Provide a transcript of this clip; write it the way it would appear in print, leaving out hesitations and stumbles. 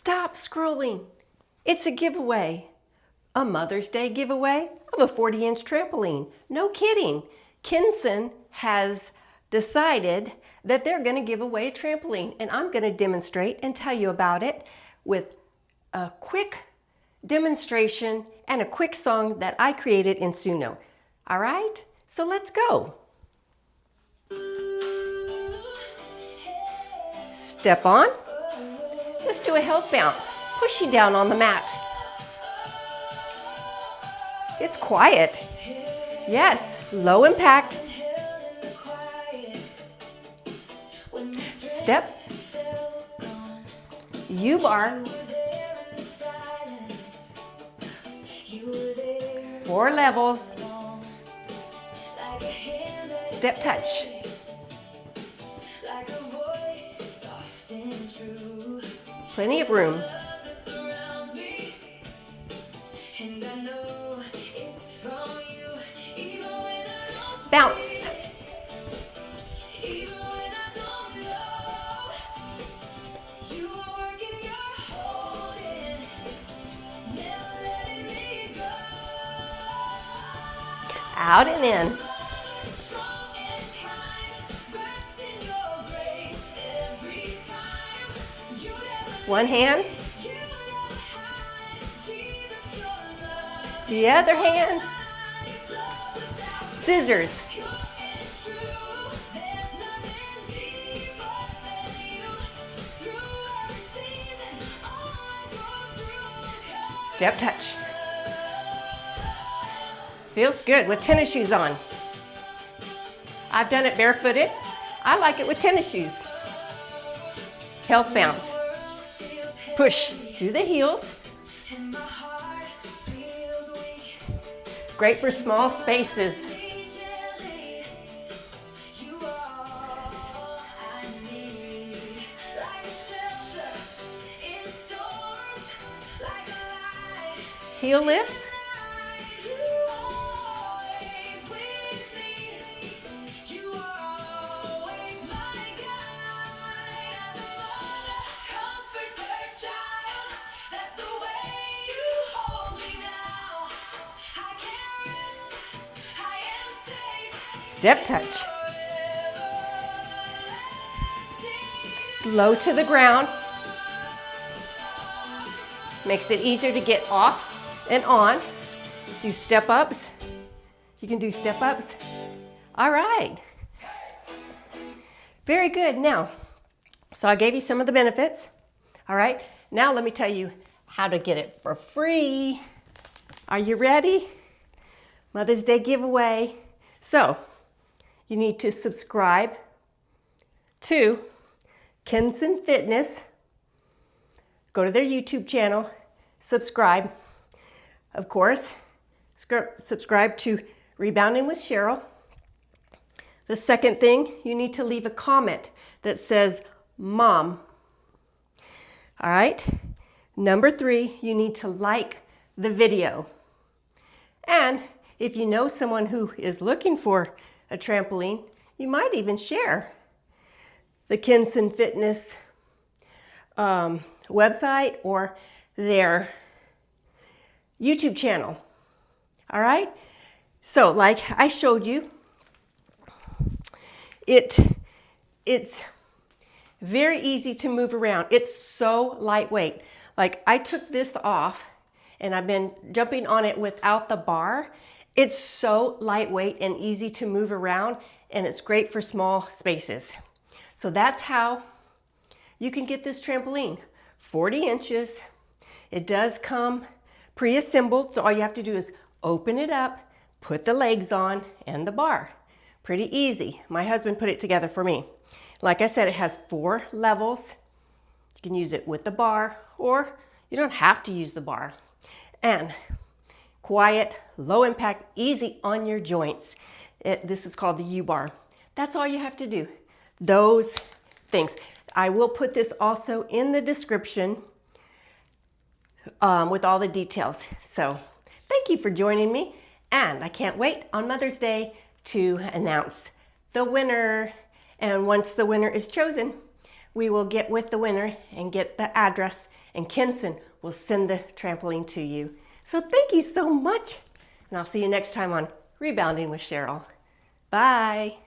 Stop scrolling. It's a giveaway. A Mother's Day giveaway of a 40-inch trampoline. No kidding. Kensone has decided that they're going to give away a trampoline, and I'm going to demonstrate and tell you about it with a quick demonstration and a quick song that I created in Suno. All right, so let's go. Step on. Let's do a health bounce. Push you down on the mat. It's quiet. Yes, low impact. Step. U-bar. 4 levels. Step touch. Plenty of room. Bounce. Out and in. One hand. The other hand. Scissors. Step touch. Feels good with tennis shoes on. I've done it barefooted. I like it with tennis shoes. Health bounce. Push through the heels. Great for small spaces. Heel lifts. Step touch. It's low to the ground. Makes it easier to get off and on. Do step ups. You can do step ups. All right. Very good. Now, so I gave you some of the benefits. All right. Now let me tell you how to get it for free. Are you ready? Mother's Day giveaway. So, you need to subscribe to Kensone Fitness. Go to their YouTube channel, subscribe. Of course, subscribe to Rebounding with Cheryl. The second thing, you need to leave a comment that says, Mom. All right. Number 3, you need to like the video. And if you know someone who is looking for a trampoline, you might even share the Kensone Fitness website or their YouTube channel. All right. So like I showed you, it's very easy to move around. It's so lightweight. Like I took this off and I've been jumping on it without the bar. It's so lightweight and easy to move around, and it's great for small spaces. So that's how you can get this trampoline. 40 inches. It does come pre-assembled, so all you have to do is open it up, put the legs on, and the bar. Pretty easy. My husband put it together for me. Like I said, it has 4 levels. You can use it with the bar, or you don't have to use the bar. And quiet, low impact, easy on your joints. This is called the U-bar. That's all you have to do. Those things. I will put this also in the description with all the details. So thank you for joining me. And I can't wait on Mother's Day to announce the winner. And once the winner is chosen, we will get with the winner and get the address, and Kensone will send the trampoline to you. So thank you so much, and I'll see you next time on Rebounding with Cheryl. Bye.